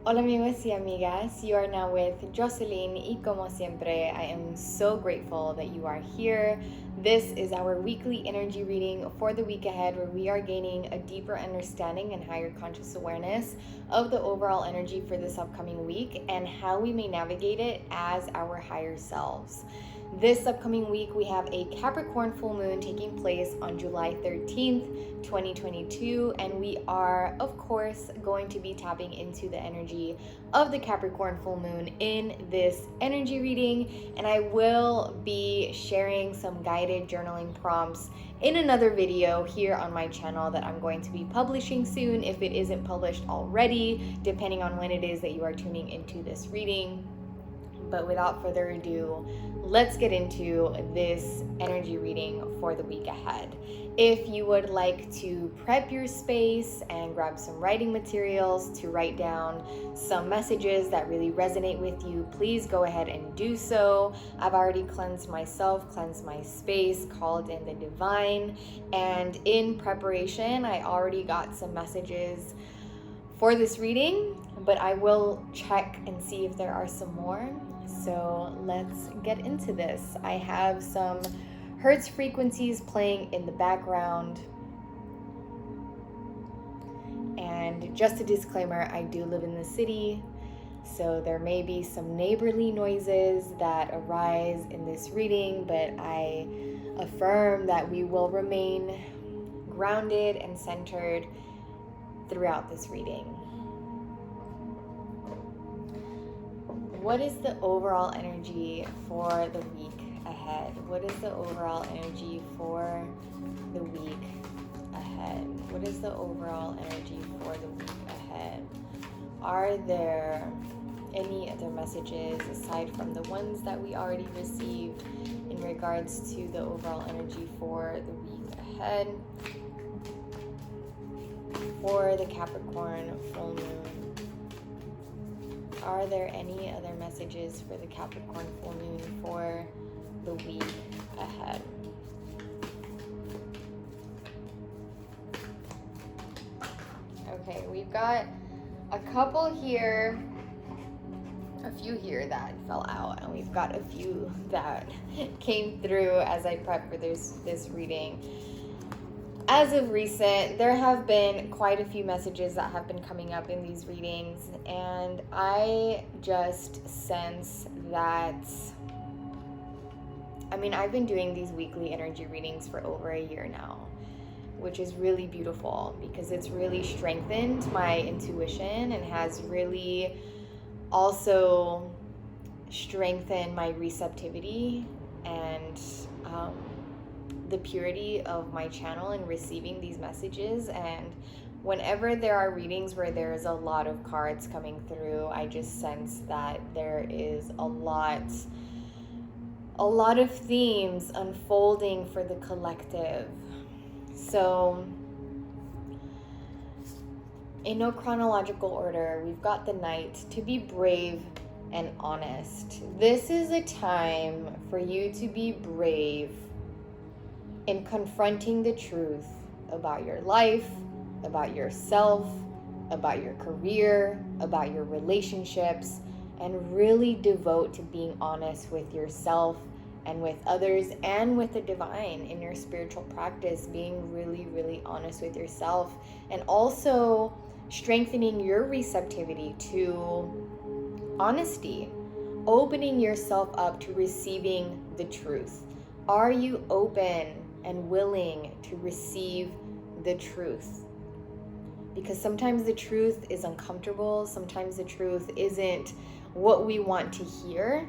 Hola amigos y amigas, you are now with Jocelyn y como siempre, I am so grateful that you are here. This is our weekly energy reading for the week ahead where we are gaining a deeper understanding and higher conscious awareness of the overall energy for this upcoming week and how we may navigate it as our higher selves. This upcoming week, we have a Capricorn full moon taking place on July 13th, 2022, and we are, of course, going to be tapping into the energy of the Capricorn full moon in this energy reading, and I will be sharing some guided journaling prompts in another video here on my channel that I'm going to be publishing soon, if it isn't published already, depending on when it is that you are tuning into this reading. But without further ado, let's get into this energy reading for the week ahead. If you would like to prep your space and grab some writing materials to write down some messages that really resonate with you, please go ahead and do so. I've already cleansed myself, cleansed my space, called in the divine, and in preparation, I already got some messages for this reading, but I will check and see if there are some more. So let's get into this. I have some hertz frequencies playing in the background. And just a disclaimer, I do live in the city, so there may be some neighborly noises that arise in this reading, but I affirm that we will remain grounded and centered throughout this reading. What is the overall energy for the week ahead? What is the overall energy for the week ahead? What is the overall energy for the week ahead? Are there any other messages aside from the ones that we already received in regards to the overall energy for the week ahead? For the Capricorn full moon, are there any other messages for the Capricorn full moon for the week ahead? Okay, we've got a couple here, a few here that fell out, and we've got a few that came through as I prepped for this reading. As of recent, there have been quite a few messages that have been coming up in these readings, and I just sense that, I've been doing these weekly energy readings for over a year now, which is really beautiful because it's really strengthened my intuition and has really also strengthened my receptivity and the purity of my channel in receiving these messages. And whenever there are readings where there's a lot of cards coming through, I just sense that there is a lot of themes unfolding for the collective. So in no chronological order, we've got the Knight, to be brave and honest. This is a time for you to be brave in confronting the truth about your life, about yourself, about your career, about your relationships, and really devote to being honest with yourself and with others and with the divine in your spiritual practice, being really, really honest with yourself, and also strengthening your receptivity to honesty, opening yourself up to receiving the truth. Are you open and willing to receive the truth? Because sometimes the truth is uncomfortable, sometimes the truth isn't what we want to hear.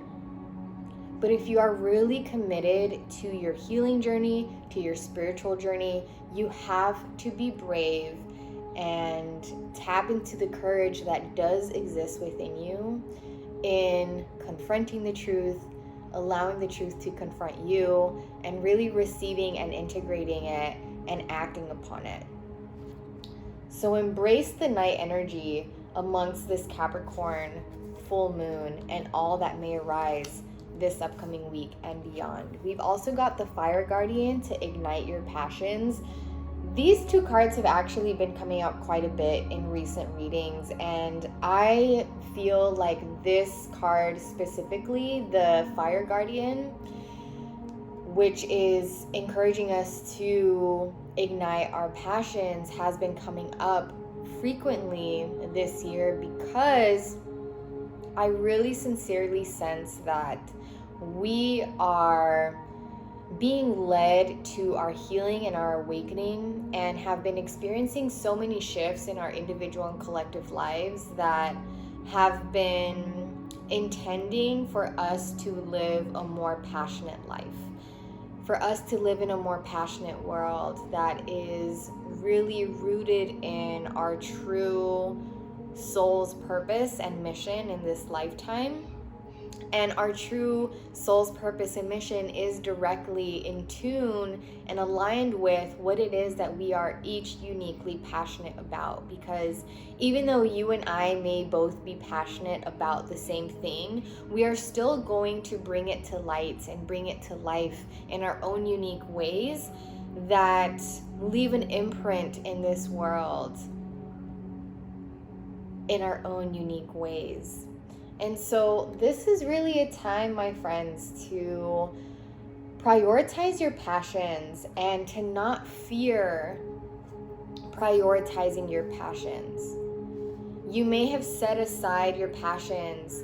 But if you are really committed to your healing journey, to your spiritual journey, you have to be brave and tap into the courage that does exist within you in confronting the truth, allowing the truth to confront you, and really receiving and integrating it and acting upon it. So embrace the Knight energy amongst this Capricorn full moon and all that may arise this upcoming week and beyond. We've also got the Fire Guardian to ignite your passions. These two cards have actually been coming up quite a bit in recent readings, and I feel like this card specifically, the Fire Guardian, which is encouraging us to ignite our passions, has been coming up frequently this year because I really sincerely sense that we are being led to our healing and our awakening, and have been experiencing so many shifts in our individual and collective lives that have been intending for us to live a more passionate life, for us to live in a more passionate world that is really rooted in our true soul's purpose and mission in this lifetime. And our true soul's purpose and mission is directly in tune and aligned with what it is that we are each uniquely passionate about. Because even though you and I may both be passionate about the same thing, we are still going to bring it to light and bring it to life in our own unique ways that leave an imprint in this world in our own unique ways. And so this is really a time, my friends, to prioritize your passions and to not fear prioritizing your passions. You may have set aside your passions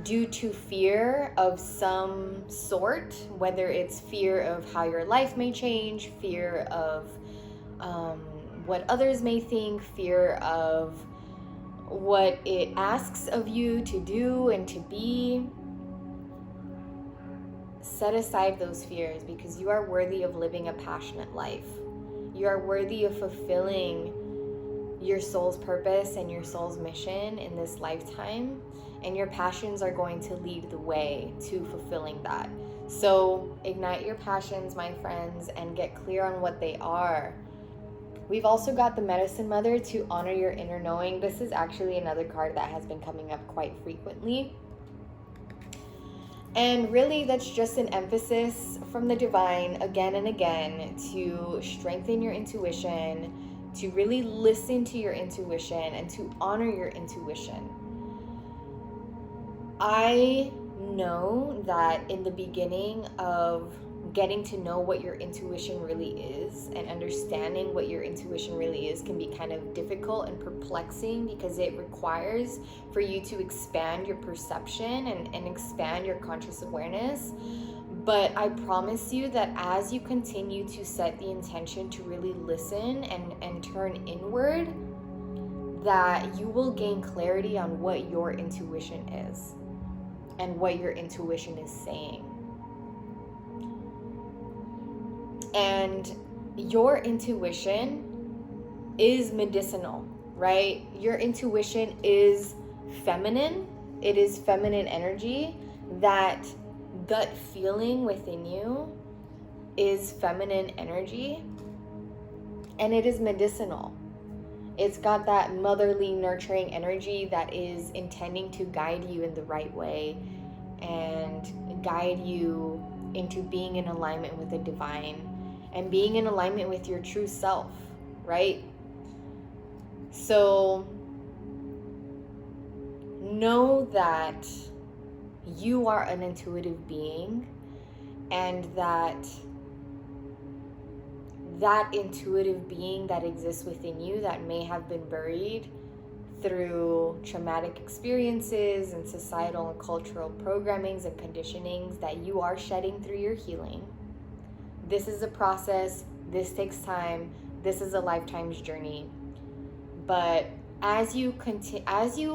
due to fear of some sort, whether it's fear of how your life may change, fear of what others may think, fear of what it asks of you to do and to be. Set aside those fears, because you are worthy of living a passionate life. You are worthy of fulfilling your soul's purpose and your soul's mission in this lifetime, and your passions are going to lead the way to fulfilling that. So ignite your passions, my friends, and get clear on what they are. We've also got the Medicine Mother, to honor your inner knowing. This is actually another card that has been coming up quite frequently. And really, that's just an emphasis from the divine again and again to strengthen your intuition, to really listen to your intuition, and to honor your intuition. I know that in the beginning of getting to know what your intuition really is and understanding what your intuition really is can be kind of difficult and perplexing, because it requires for you to expand your perception and expand your conscious awareness. But I promise you that as you continue to set the intention to really listen and turn inward, that you will gain clarity on what your intuition is and what your intuition is saying. And your intuition is medicinal, right? Your intuition is feminine. It is feminine energy. That gut feeling within you is feminine energy, and it is medicinal. It's got that motherly, nurturing energy that is intending to guide you in the right way and guide you into being in alignment with the divine and being in alignment with your true self, right? So know that you are an intuitive being, and that intuitive being that exists within you that may have been buried through traumatic experiences and societal and cultural programmings and conditionings that you are shedding through your healing. This is a process. This takes time. This is a lifetime's journey. But as you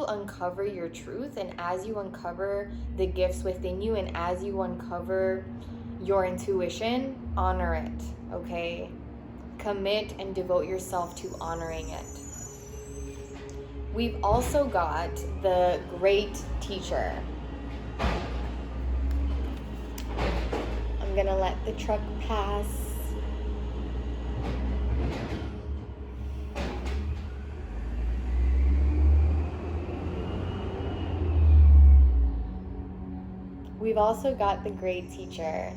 uncover your truth, and as you uncover the gifts within you, and as you uncover your intuition, honor it, okay? Commit and devote yourself to honoring it. We've also got the Great Teacher. I'm gonna let the truck pass. We've also got the Great Teacher,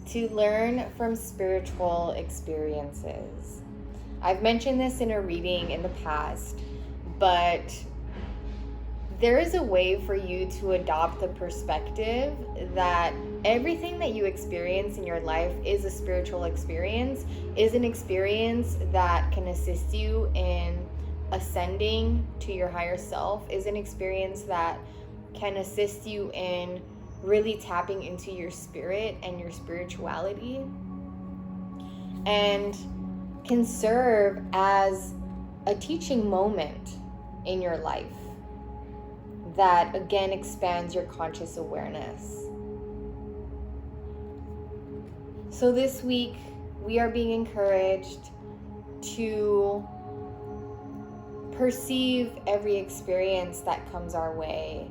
to learn from spiritual experiences. I've mentioned this in a reading in the past, but there is a way for you to adopt the perspective that everything that you experience in your life is a spiritual experience, is an experience that can assist you in ascending to your higher self, is an experience that can assist you in really tapping into your spirit and your spirituality, and can serve as a teaching moment in your life that again expands your conscious awareness. So this week we are being encouraged to perceive every experience that comes our way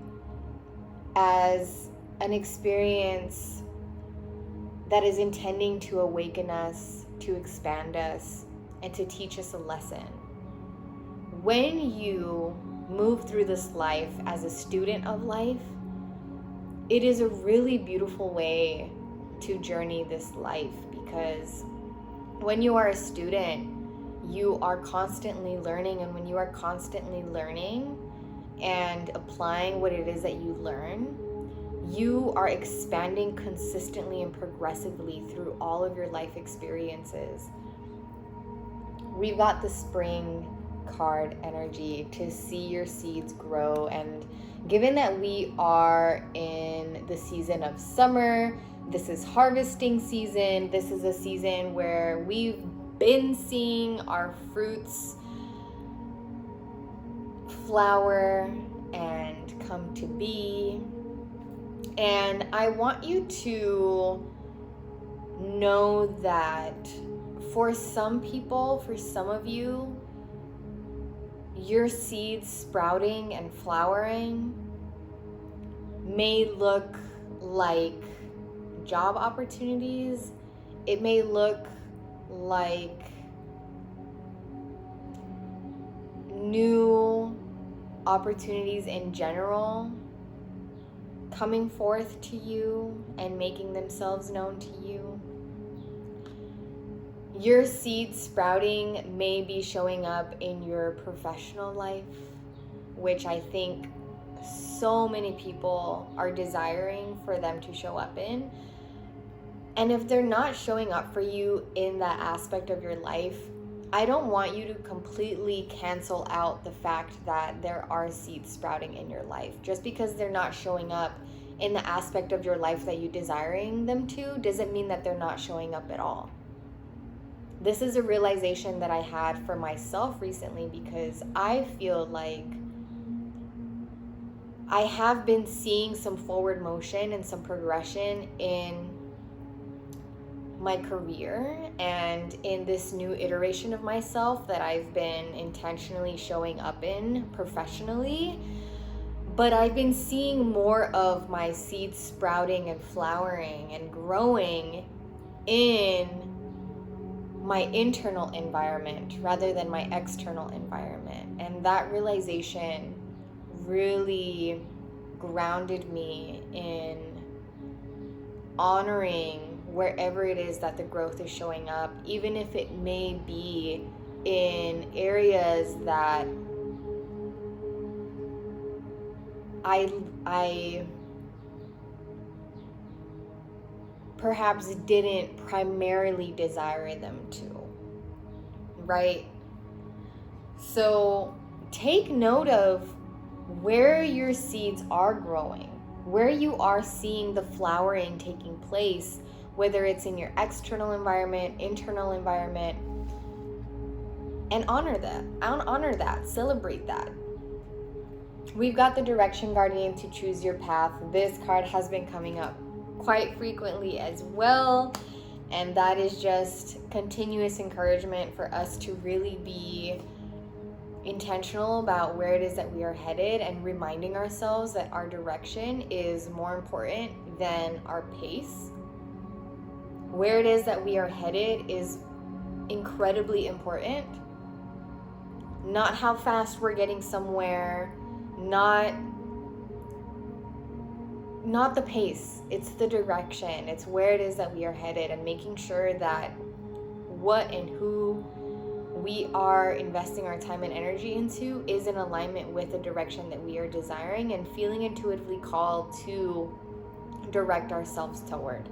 as an experience that is intending to awaken us, to expand us, and to teach us a lesson. When you move through this life as a student of life, it is a really beautiful way to journey this life, because when you are a student, you are constantly learning, and when you are constantly learning and applying what it is that you learn, you are expanding consistently and progressively through all of your life experiences. We've got the spring card energy to see your seeds grow, and given that we are in the season of summer, this is harvesting season, this is a season where we've been seeing our fruits flower and come to be. And I want you to know that for some people, for some of you, your seeds sprouting and flowering may look like job opportunities. It may look like new opportunities in general coming forth to you and making themselves known to you. Your seeds sprouting may be showing up in your professional life, which I think so many people are desiring for them to show up in. And if they're not showing up for you in that aspect of your life, I don't want you to completely cancel out the fact that there are seeds sprouting in your life. Just because they're not showing up in the aspect of your life that you're desiring them to, doesn't mean that they're not showing up at all. This is a realization that I had for myself recently, because I feel like I have been seeing some forward motion and some progression in my career and in this new iteration of myself that I've been intentionally showing up in professionally. But I've been seeing more of my seeds sprouting and flowering and growing in my internal environment rather than my external environment. And that realization really grounded me in honoring wherever it is that the growth is showing up, even if it may be in areas that I perhaps didn't primarily desire them to, right? So take note of where your seeds are growing, where you are seeing the flowering taking place, whether it's in your external environment, internal environment, and honor that, celebrate that. We've got the Direction Guardian to choose your path. This card has been coming up quite frequently as well, and that is just continuous encouragement for us to really be intentional about where it is that we are headed, and reminding ourselves that our direction is more important than our pace. Where it is that we are headed is incredibly important. Not how fast we're getting somewhere, not the pace. It's the direction. It's where it is that we are headed, and making sure that what and who we are investing our time and energy into is in alignment with the direction that we are desiring and feeling intuitively called to direct ourselves toward.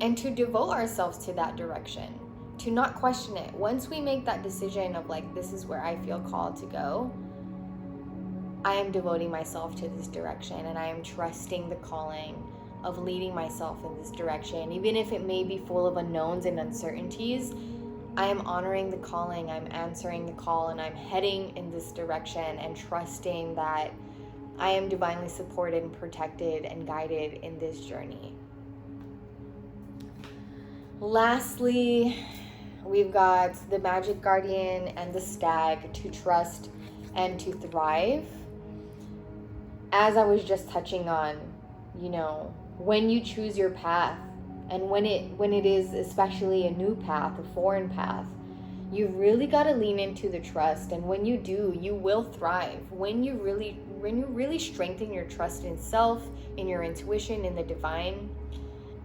And to devote ourselves to that direction, to not question it. Once we make that decision of like, this is where I feel called to go, I am devoting myself to this direction, and I am trusting the calling of leading myself in this direction. Even if it may be full of unknowns and uncertainties, I am honoring the calling, I'm answering the call, and I'm heading in this direction and trusting that I am divinely supported and protected and guided in this journey. Lastly, we've got the Magic Guardian and the Stag, to trust and to thrive. As I was just touching on, when you choose your path, and when it is especially a new path, a foreign path, you've really got to lean into the trust. And when you do, you will thrive. When you really strengthen your trust in self, in your intuition, in the divine,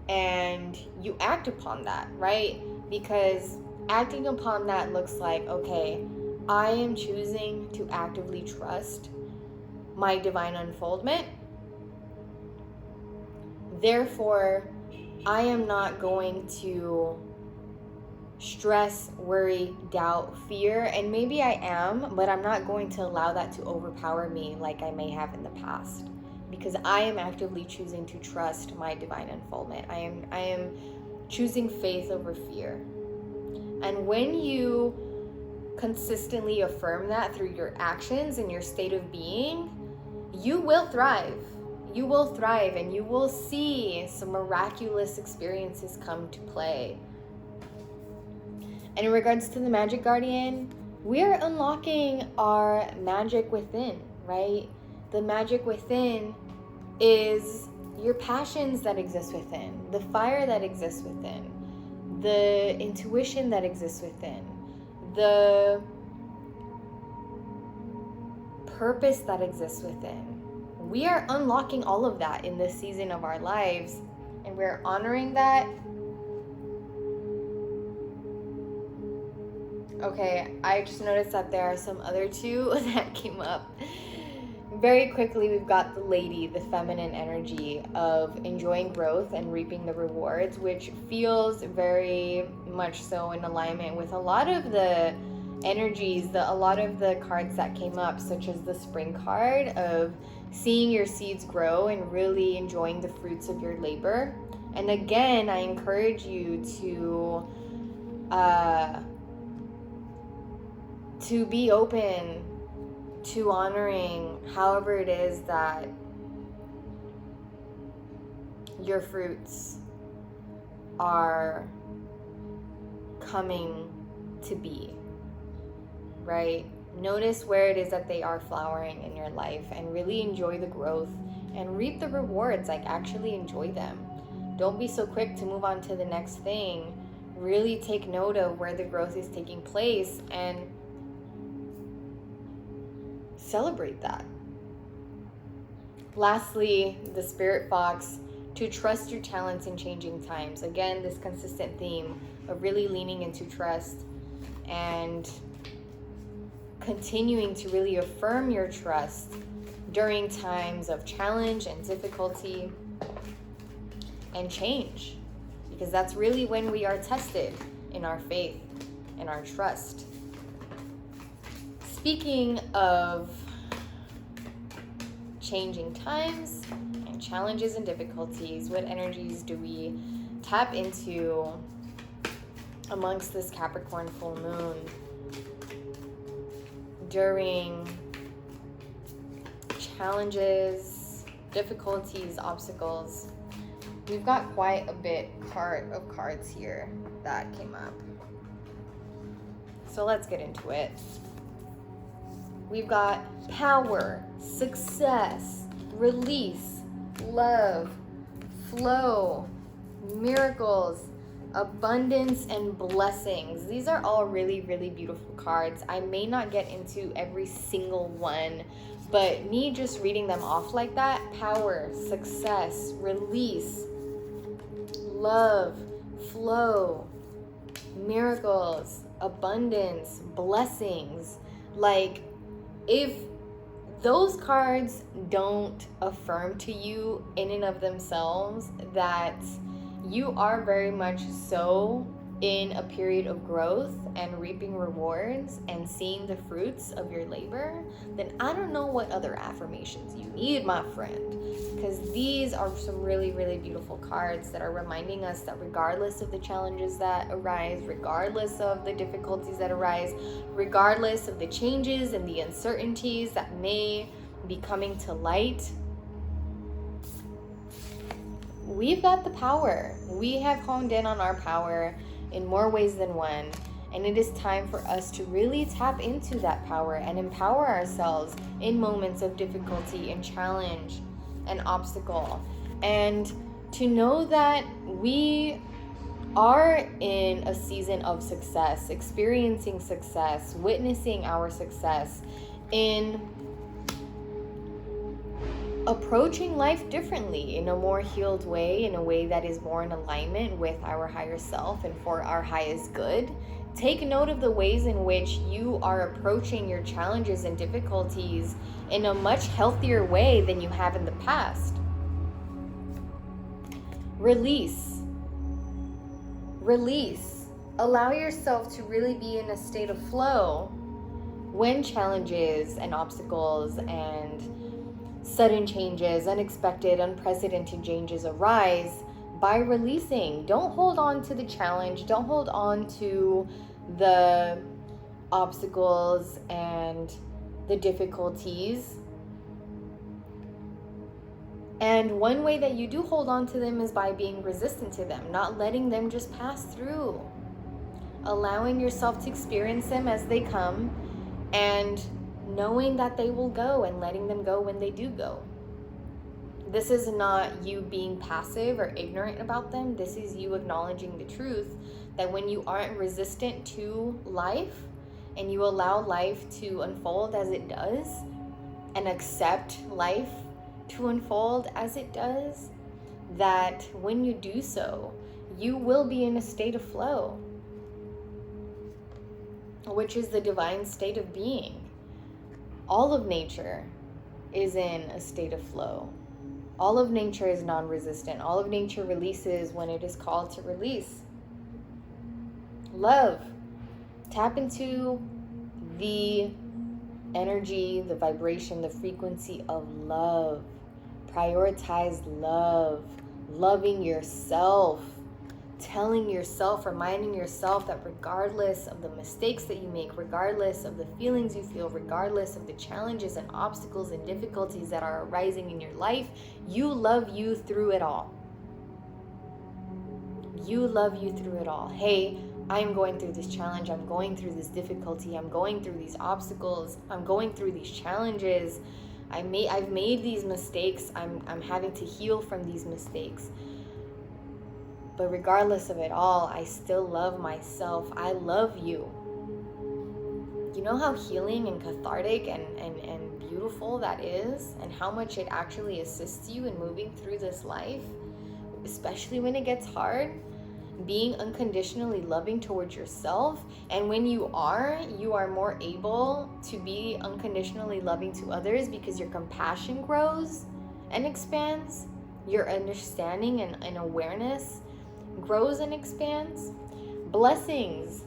and you act upon that, right? Because acting upon that looks like, okay, I am choosing to actively trust my divine unfoldment. Therefore, I am not going to stress, worry, doubt, fear, and maybe I am, but I'm not going to allow that to overpower me like I may have in the past, because I am actively choosing to trust my divine unfoldment. I am choosing faith over fear. And when you consistently affirm that through your actions and your state of being, you will thrive. You will thrive, and you will see some miraculous experiences come to play. And in regards to the Magic Guardian, we are unlocking our magic within, right? The magic within is your passions that exist within, the fire that exists within, the intuition that exists within, the purpose that exists within. We are unlocking all of that in this season of our lives, and we're honoring that. Okay, I just noticed that there are some other two that came up. Very quickly, we've got the lady, the feminine energy of enjoying growth and reaping the rewards, which feels very much so in alignment with a lot of the energies, a lot of the cards that came up, such as the spring card of seeing your seeds grow and really enjoying the fruits of your labor. And again, I encourage you to be open to honoring however it is that your fruits are coming to be, right? Notice where it is that they are flowering in your life, and really enjoy the growth and reap the rewards. Like, actually enjoy them. Don't be so quick to move on to the next thing. Really take note of where the growth is taking place and celebrate that. Lastly, the Spirit Fox, to trust your talents in changing times. Again, this consistent theme of really leaning into trust and continuing to really affirm your trust during times of challenge and difficulty and change, because that's really when we are tested in our faith and our trust. Speaking of changing times and challenges and difficulties, what energies do we tap into amongst this Capricorn full moon during challenges, difficulties, obstacles? We've got quite a bit of cards here that came up. So let's get into it. We've got power, success, release, love, flow, miracles, abundance, and blessings. These are all really, really beautiful cards. I may not get into every single one, but me just reading them off like that: power, success, release, love, flow, miracles, abundance, blessings. Like, if those cards don't affirm to you in and of themselves that you are very much so in a period of growth and reaping rewards and seeing the fruits of your labor, then I don't know what other affirmations you need, my friend. Because these are some really, really beautiful cards that are reminding us that regardless of the challenges that arise, regardless of the difficulties that arise, regardless of the changes and the uncertainties that may be coming to light, we've got the power. We have honed in on our power in more ways than one. And it is time for us to really tap into that power and empower ourselves in moments of difficulty and challenge and obstacle. And to know that we are in a season of success, experiencing success, witnessing our success, in approaching life differently, in a more healed way, in a way that is more in alignment with our higher self and for our highest good. Take note of the ways in which you are approaching your challenges and difficulties in a much healthier way than you have in the past. Release. Allow yourself to really be in a state of flow when challenges and obstacles and sudden changes, unexpected, unprecedented changes arise, by releasing. Don't hold on to the challenge. Don't hold on to the obstacles and the difficulties. And one way that you do hold on to them is by being resistant to them, not letting them just pass through. Allowing yourself to experience them as they come and knowing that they will go and letting them go when they do go. This is not you being passive or ignorant about them. This is you acknowledging the truth that when you aren't resistant to life and you allow life to unfold as it does and accept life to unfold as it does, that when you do so, you will be in a state of flow, which is the divine state of being. All of nature is in a state of flow. All of nature is non-resistant. All of nature releases when it is called to release. Love. Tap into the energy, the vibration, the frequency of love. Prioritize love. Loving yourself. Telling yourself, reminding yourself that regardless of the mistakes that you make, regardless of the feelings you feel, regardless of the challenges and obstacles and difficulties that are arising in your life, you love you through it all. You love you through it all. Hey, I'm going through this challenge. I'm going through this difficulty. I'm going through these obstacles. I'm going through these challenges. I've made these mistakes. I'm having to heal from these mistakes. But regardless of it all, I still love myself. I love you. You know how healing and cathartic and beautiful that is, and how much it actually assists you in moving through this life, especially when it gets hard? Being unconditionally loving towards yourself. And when you are more able to be unconditionally loving to others because your compassion grows and expands. Your understanding and awareness grows and expands. Blessings.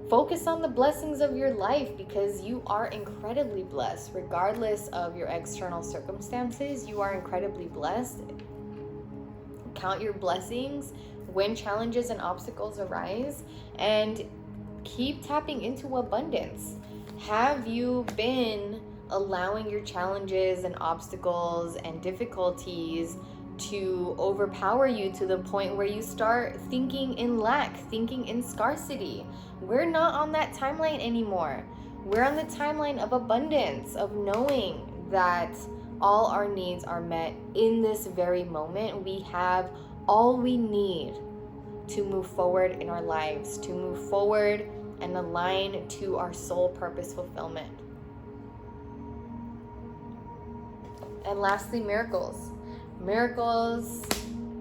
Focus on the blessings of your life because you are incredibly blessed. Regardless of your external circumstances, you are incredibly blessed. Count your blessings when challenges and obstacles arise and keep tapping into abundance. Have you been allowing your challenges and obstacles and difficulties to overpower you to the point where you start thinking in lack, thinking in scarcity? We're not on that timeline anymore. We're on the timeline of abundance, of knowing that all our needs are met in this very moment. We have all we need to move forward in our lives, to move forward and align to our soul purpose fulfillment. And lastly, miracles. Miracles,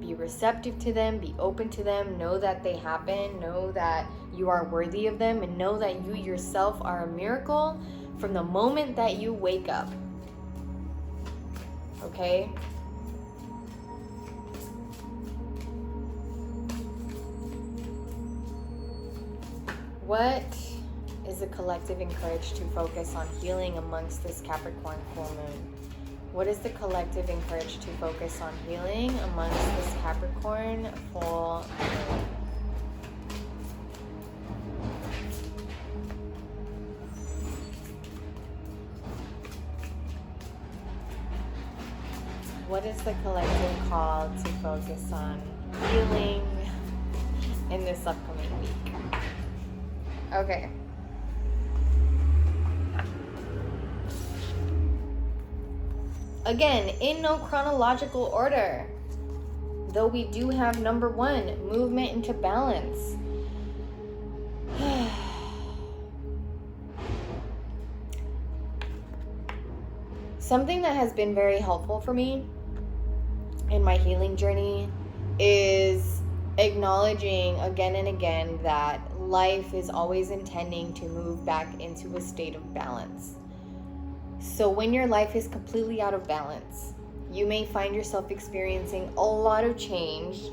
Be receptive to them, be open to them, know that they happen, know that you are worthy of them, and know that you yourself are a miracle from the moment that you wake up. Okay? What is the collective encouraged to focus on healing amongst this Capricorn full moon? What is the collective encouraged to focus on healing amongst this Capricorn full moon? What is the collective call to focus on healing in this upcoming week? Okay. Again, in no chronological order, though we do have number 1, movement into balance. Something that has been very helpful for me in my healing journey is acknowledging again and again that life is always intending to move back into a state of balance. So when your life is completely out of balance, you may find yourself experiencing a lot of change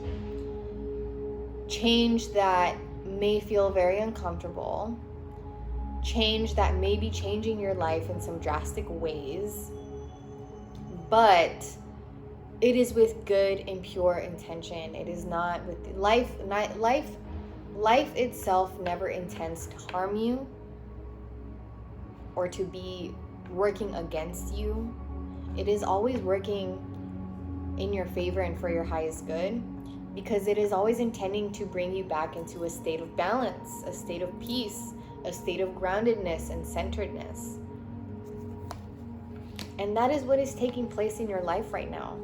that may feel very uncomfortable, change that may be changing your life in some drastic ways, but it is with good and pure intention. It is not with life itself never intends to harm you or to be working against you. It is always working in your favor and for your highest good, because it is always intending to bring you back into a state of balance, a state of peace, a state of groundedness and centeredness. And that is what is taking place in your life right now.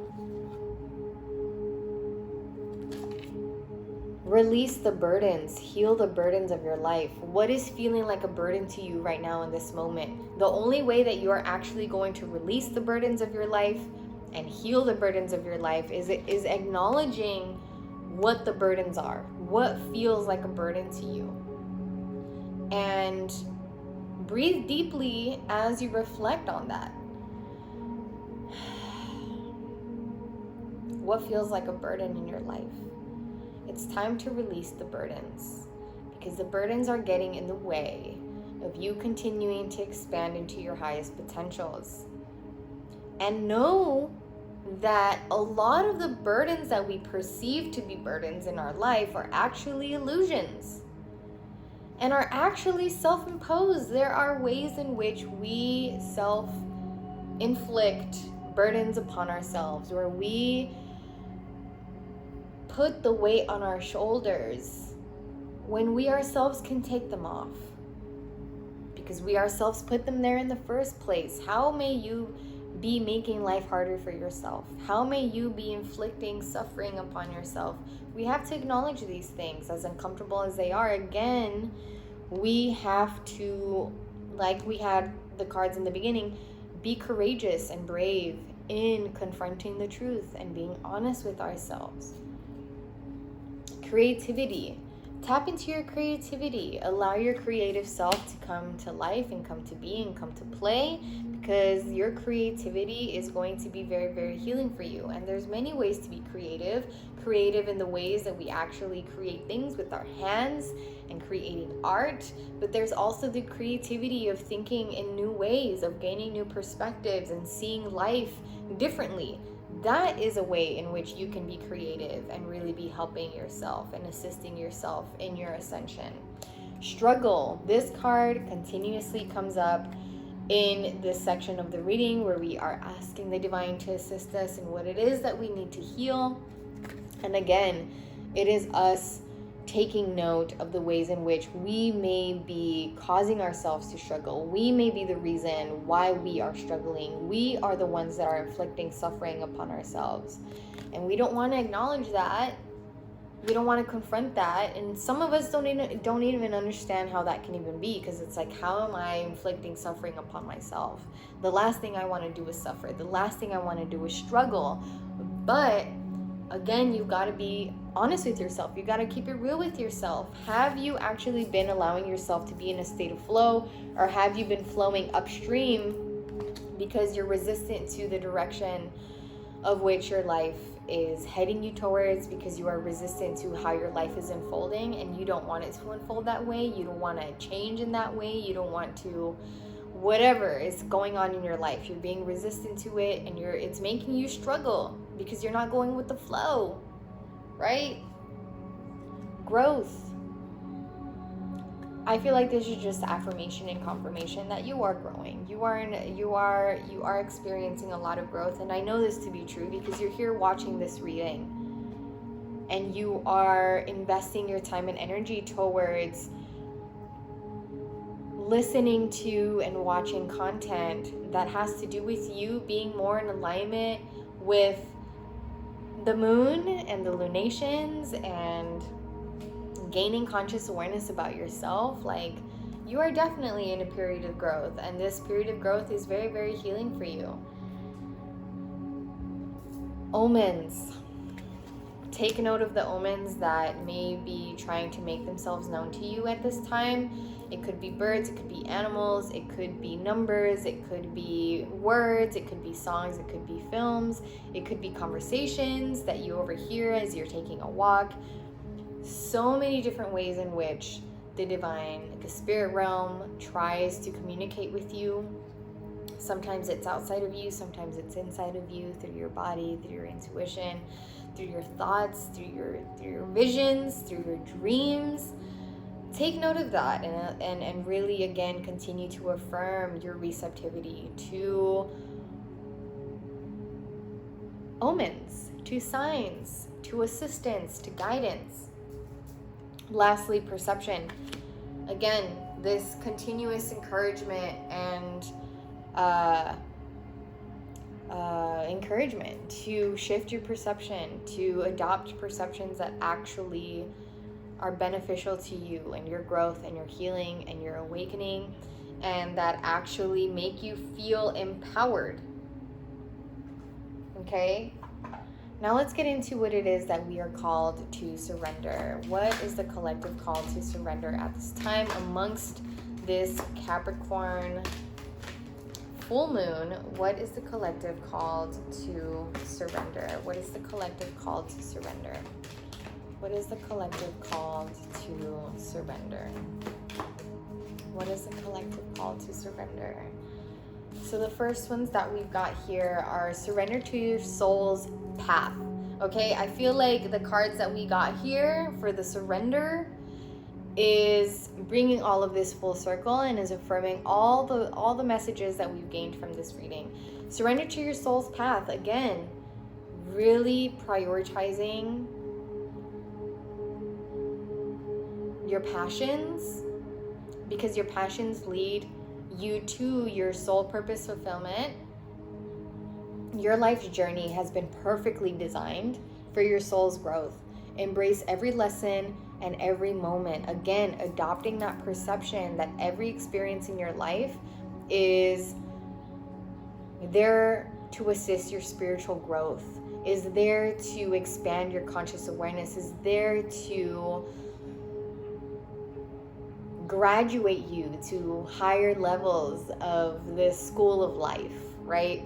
Release the burdens, heal the burdens of your life. What is feeling like a burden to you right now in this moment? The only way that you are actually going to release the burdens of your life and heal the burdens of your life is acknowledging what the burdens are, what feels like a burden to you. And breathe deeply as you reflect on that. What feels like a burden in your life? It's time to release the burdens, because the burdens are getting in the way of you continuing to expand into your highest potentials. And know that a lot of the burdens that we perceive to be burdens in our life are actually illusions and are actually self-imposed. There are ways in which we self-inflict burdens upon ourselves, where we put the weight on our shoulders when we ourselves can take them off, because we ourselves put them there in the first place. How may you be making life harder for yourself? How may you be inflicting suffering upon yourself? We have to acknowledge these things, as uncomfortable as they are. Again, we have to, like we had the cards in the beginning, be courageous and brave in confronting the truth and being honest with ourselves. Creativity. Tap into your creativity. Allow your creative self to come to life and come to be and come to play, because your creativity is going to be very, very healing for you. And there's many ways to be creative in the ways that we actually create things with our hands and creating art. But there's also the creativity of thinking in new ways, of gaining new perspectives and seeing life differently. That is a way in which you can be creative and really be helping yourself and assisting yourself in your ascension. Struggle. This card continuously comes up in this section of the reading, where we are asking the divine to assist us in what it is that we need to heal. And again, it is us taking note of the ways in which we may be causing ourselves to struggle. We may be the reason why we are struggling. We are the ones that are inflicting suffering upon ourselves. And we don't want to acknowledge that. We don't want to confront that. And some of us don't even understand how that can even be, because it's like, how am I inflicting suffering upon myself? The last thing I want to do is suffer. The last thing I want to do is struggle. But again, you've got to be honest with yourself. You got to keep it real with yourself. Have you actually been allowing yourself to be in a state of flow, or have you been flowing upstream because you're resistant to the direction of which your life is heading you towards, because you are resistant to how your life is unfolding and you don't want it to unfold that way? You don't want to change in that way. You don't want to, whatever is going on in your life, you're being resistant to it, and it's making you struggle because you're not going with the flow, right? Growth. I feel like this is just affirmation and confirmation that you are growing. You are experiencing a lot of growth, and I know this to be true because you're here watching this reading, and you are investing your time and energy towards listening to and watching content that has to do with you being more in alignment with the moon and the lunations, and gaining conscious awareness about yourself. Like, you are definitely in a period of growth, and this period of growth is very, very healing for you. Omens. Take note of the omens that may be trying to make themselves known to you at this time. It could be birds, it could be animals, it could be numbers, it could be words, it could be songs, it could be films, it could be conversations that you overhear as you're taking a walk. So many different ways in which the divine, the spirit realm, tries to communicate with you. Sometimes it's outside of you, sometimes it's inside of you, through your body, through your intuition, through your thoughts, through your visions, through your dreams. Take note of that, and really, again, continue to affirm your receptivity to omens, to signs, to assistance, to guidance. Lastly, perception. Again, this continuous encouragement and encouragement to shift your perception, to adopt perceptions that actually are beneficial to you and your growth and your healing and your awakening, and that actually make you feel empowered. Okay? Now let's get into what it is that we are called to surrender. What is the collective call to surrender at this time amongst this Capricorn full moon? What is the collective called to surrender? What is the collective called to surrender? What is the collective called to surrender? What is the collective call to surrender? So the first ones that we've got here are surrender to your soul's path. Okay, I feel like the cards that we got here for the surrender is bringing all of this full circle and is affirming all the messages that we've gained from this reading. Surrender to your soul's path. Again, really prioritizing your passions, because your passions lead you to your soul purpose fulfillment. Your life's journey has been perfectly designed for your soul's growth. Embrace every lesson and every moment. Again, adopting that perception that every experience in your life is there to assist your spiritual growth, is there to expand your conscious awareness, is there to graduate you to higher levels of this school of life, right?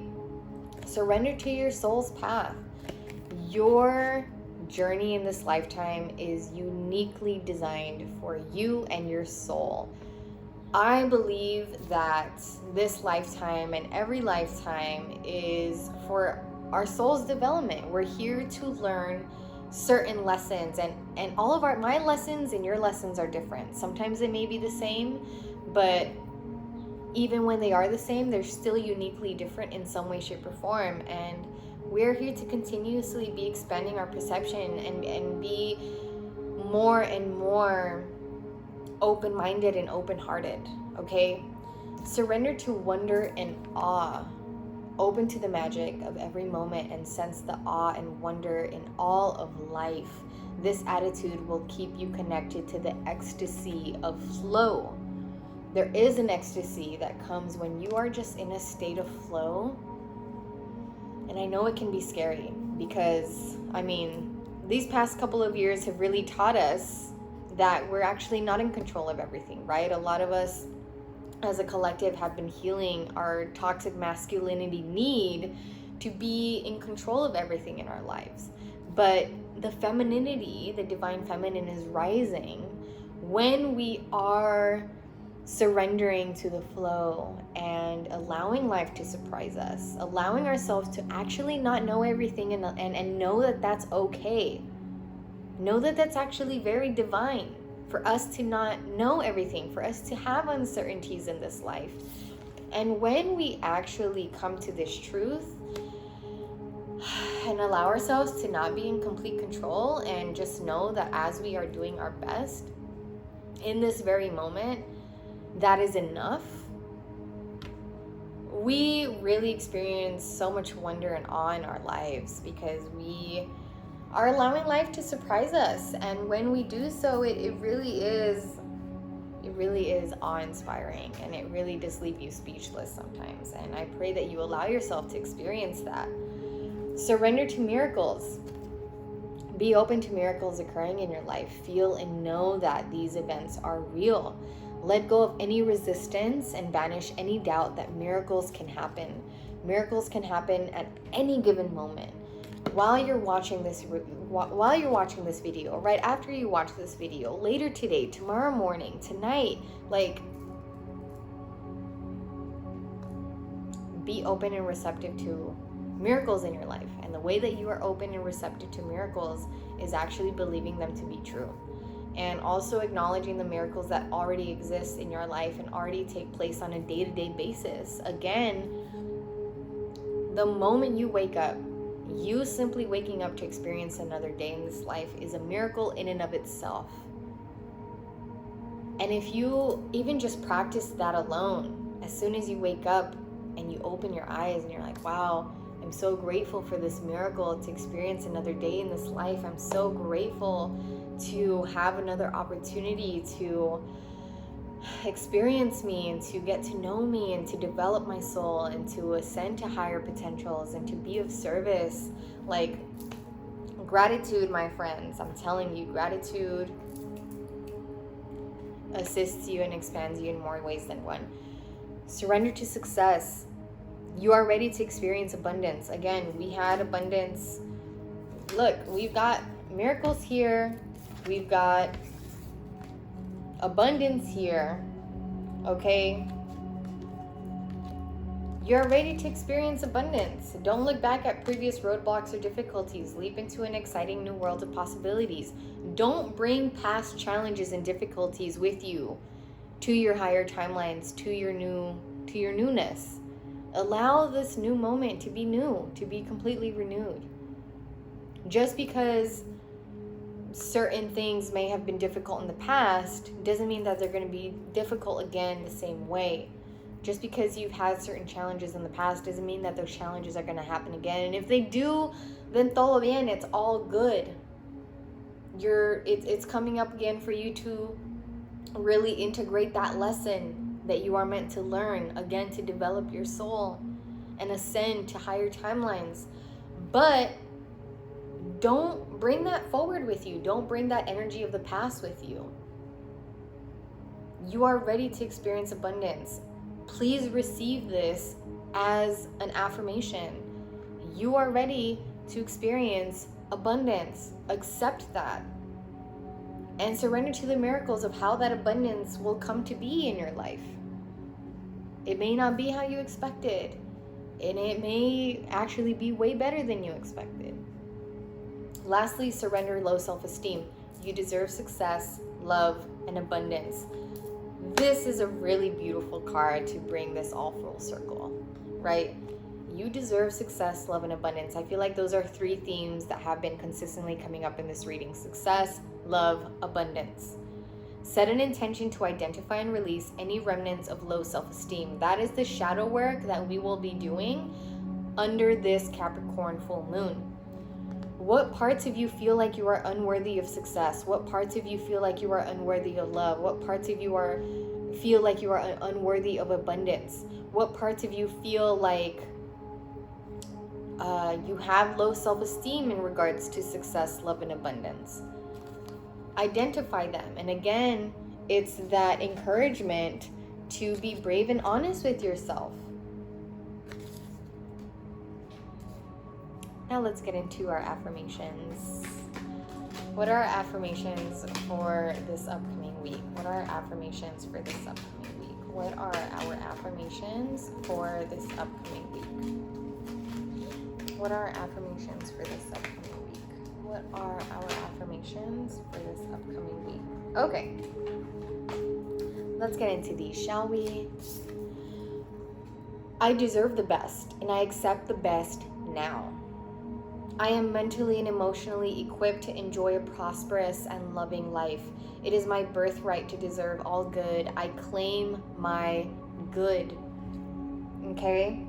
Surrender to your soul's path. Your journey in this lifetime is uniquely designed for you and your soul. I believe that this lifetime and every lifetime is for our soul's development. We're here to learn certain lessons, and all of my lessons and your lessons are different. Sometimes they may be the same, but even when they are the same, they're still uniquely different in some way, shape, or form. And we're here to continuously be expanding our perception and be more and more open-minded and open-hearted. Okay, surrender to wonder and awe. Open to the magic of every moment and sense the awe and wonder in all of life. This attitude will keep you connected to the ecstasy of flow. There is an ecstasy that comes when you are just in a state of flow, And I know it can be scary because, these past couple of years have really taught us that we're actually not in control of everything, right? A lot of us as a collective have been healing our toxic masculinity need to be in control of everything in our lives. But the femininity, the divine feminine, is rising when we are surrendering to the flow and allowing life to surprise us, allowing ourselves to actually not know everything and know that that's okay. Know that that's actually very divine for us to not know everything, for us to have uncertainties in this life. And when we actually come to this truth and allow ourselves to not be in complete control and just know that as we are doing our best in this very moment, that is enough, we really experience so much wonder and awe in our lives because we are allowing life to surprise us. And when we do so, it really is awe-inspiring, and it really does leave you speechless sometimes. And I pray that you allow yourself to experience that. Surrender to miracles. Be open to miracles occurring in your life. Feel and know that these events are real. Let go of any resistance and banish any doubt that miracles can happen. Miracles can happen at any given moment. While you're watching this video, right after you watch this video, later today, tomorrow morning, tonight, be open and receptive to miracles in your life. And the way that you are open and receptive to miracles is actually believing them to be true. And also acknowledging the miracles that already exist in your life and already take place on a day-to-day basis. Again, the moment you wake up, you simply waking up to experience another day in this life is a miracle in and of itself. And if you even just practice that alone, as soon as you wake up and you open your eyes and you're like, wow, I'm so grateful for this miracle to experience another day in this life. I'm so grateful to have another opportunity to experience me and to get to know me and to develop my soul and to ascend to higher potentials and to be of service. Gratitude, my friends, I'm telling you, gratitude assists you and expands you in more ways than one. Surrender to success. You are ready to experience abundance. Again, we had abundance. Look, we've got miracles here. We've got abundance here. Okay? You're ready to experience abundance. Don't look back at previous roadblocks or difficulties. Leap into an exciting new world of possibilities. Don't bring past challenges and difficulties with you to your higher timelines, to your newness. Allow this new moment to be new, to be completely renewed. Just because certain things may have been difficult in the past doesn't mean that they're going to be difficult again the same way. Just because you've had certain challenges in the past doesn't mean that those challenges are going to happen again. And if they do, then todo bien, it's all good. It's coming up again for you to really integrate that lesson that you are meant to learn, again, to develop your soul and ascend to higher timelines. But don't bring that forward with you. Don't bring that energy of the past with you. You are ready to experience abundance. Please receive this as an affirmation. You are ready to experience abundance. Accept that. And surrender to the miracles of how that abundance will come to be in your life. It may not be how you expected, and it may actually be way better than you expected. Lastly, surrender low self-esteem. You deserve success, love, and abundance. This is a really beautiful card to bring this all full circle, right? You deserve success, love, and abundance. I feel like those are three themes that have been consistently coming up in this reading: success, love, abundance. Set an intention to identify and release any remnants of low self-esteem. That is the shadow work that we will be doing under this Capricorn full moon. What parts of you feel like you are unworthy of success? What parts of you feel like you are unworthy of love? What parts of you feel like you are unworthy of abundance? What parts of you feel like You have low self-esteem in regards to success, love, and abundance. Identify them. And again, it's that encouragement to be brave and honest with yourself. Now let's get into our affirmations. What are our affirmations for this upcoming week? What are our affirmations for this upcoming week? What are our affirmations for this upcoming week? What are our affirmations for this upcoming week? What are our affirmations for this upcoming week? Okay. Let's get into these, shall we? I deserve the best, and I accept the best now. I am mentally and emotionally equipped to enjoy a prosperous and loving life. It is my birthright to deserve all good. I claim my good. Okay?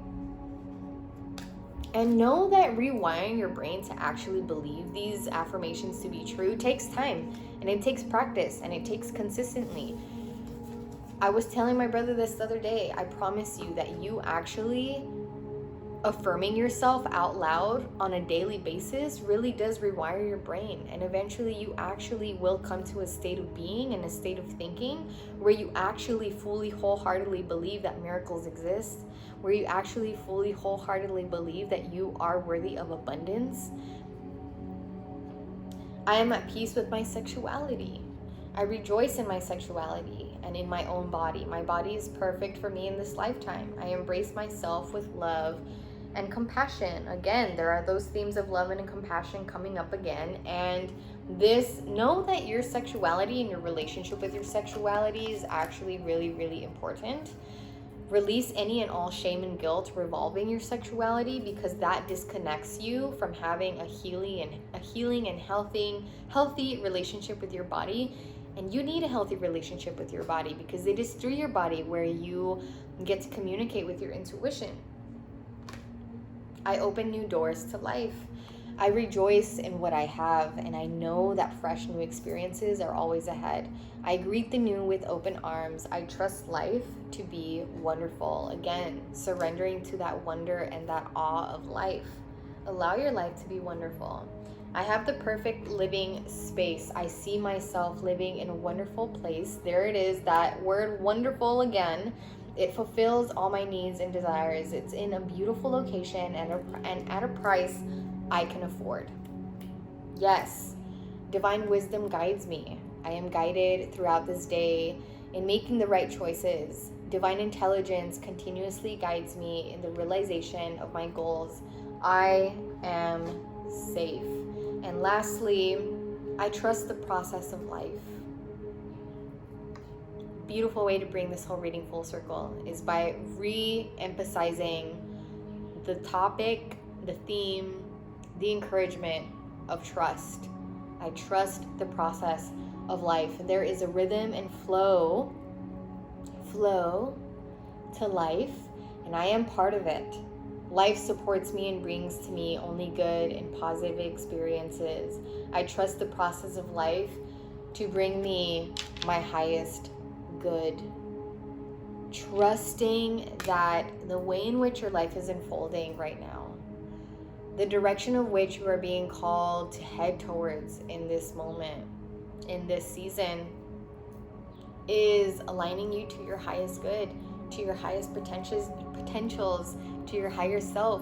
And know that rewiring your brain to actually believe these affirmations to be true takes time, and it takes practice, and it takes consistently. I was telling my brother this the other day, I promise you that you actually affirming yourself out loud on a daily basis really does rewire your brain, and eventually you actually will come to a state of being and a state of thinking where you actually fully wholeheartedly believe that miracles exist, where you actually fully wholeheartedly believe that you are worthy of abundance. I am at peace with my sexuality. I rejoice in my sexuality and in my own body. My body is perfect for me in this lifetime. I embrace myself with love and compassion. Again, there are those themes of love and compassion coming up again. And know that your sexuality and your relationship with your sexuality is actually really, really important. Release any and all shame and guilt revolving your sexuality, because that disconnects you from having a healing and healthy relationship with your body. And you need a healthy relationship with your body, because it is through your body where you get to communicate with your intuition. I open new doors to life. I rejoice in what I have, and I know that fresh new experiences are always ahead. I greet the new with open arms. I trust life to be wonderful. Again, surrendering to that wonder and that awe of life. Allow your life to be wonderful. I have the perfect living space. I see myself living in a wonderful place. There it is, that word wonderful again. It fulfills all my needs and desires. It's in a beautiful location and at a price I can afford. Yes, divine wisdom guides me. I am guided throughout this day in making the right choices. Divine intelligence continuously guides me in the realization of my goals. I am safe. And lastly, I trust the process of life. Beautiful way to bring this whole reading full circle is by re-emphasizing the topic, the theme, the encouragement of trust. I trust the process of life. There is a rhythm and flow to life, and I am part of it. Life supports me and brings to me only good and positive experiences. I trust the process of life to bring me my highest good. Trusting that the way in which your life is unfolding right now, the direction of which you are being called to head towards in this moment, in this season, is aligning you to your highest good, to your highest potentials, to your higher self.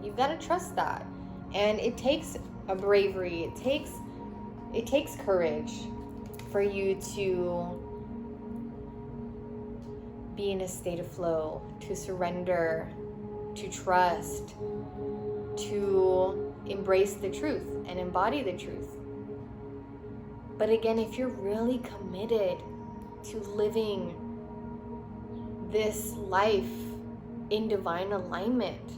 You've got to trust that. And it takes a bravery, it takes courage for you to be in a state of flow, to surrender, to trust, to embrace the truth and embody the truth. But again, if you're really committed to living this life in divine alignment,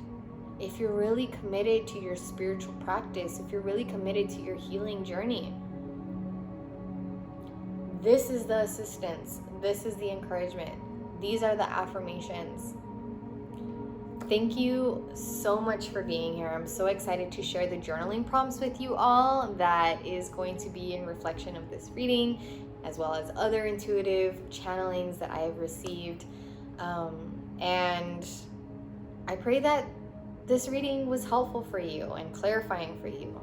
if you're really committed to your spiritual practice, if you're really committed to your healing journey, this is the assistance, this is the encouragement, these are the affirmations. Thank you so much for being here. I'm so excited to share the journaling prompts with you all that is going to be in reflection of this reading, as well as other intuitive channelings that I have received. And I pray that this reading was helpful for you and clarifying for you.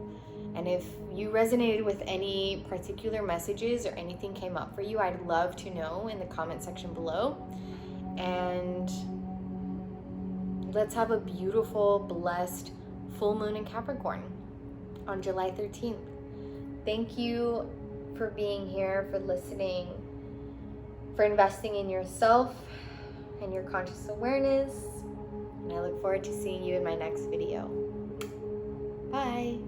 And if you resonated with any particular messages or anything came up for you, I'd love to know in the comment section below. And let's have a beautiful, blessed full moon in Capricorn on July 13th. Thank you for being here, for listening, for investing in yourself and your conscious awareness. And I look forward to seeing you in my next video. Bye.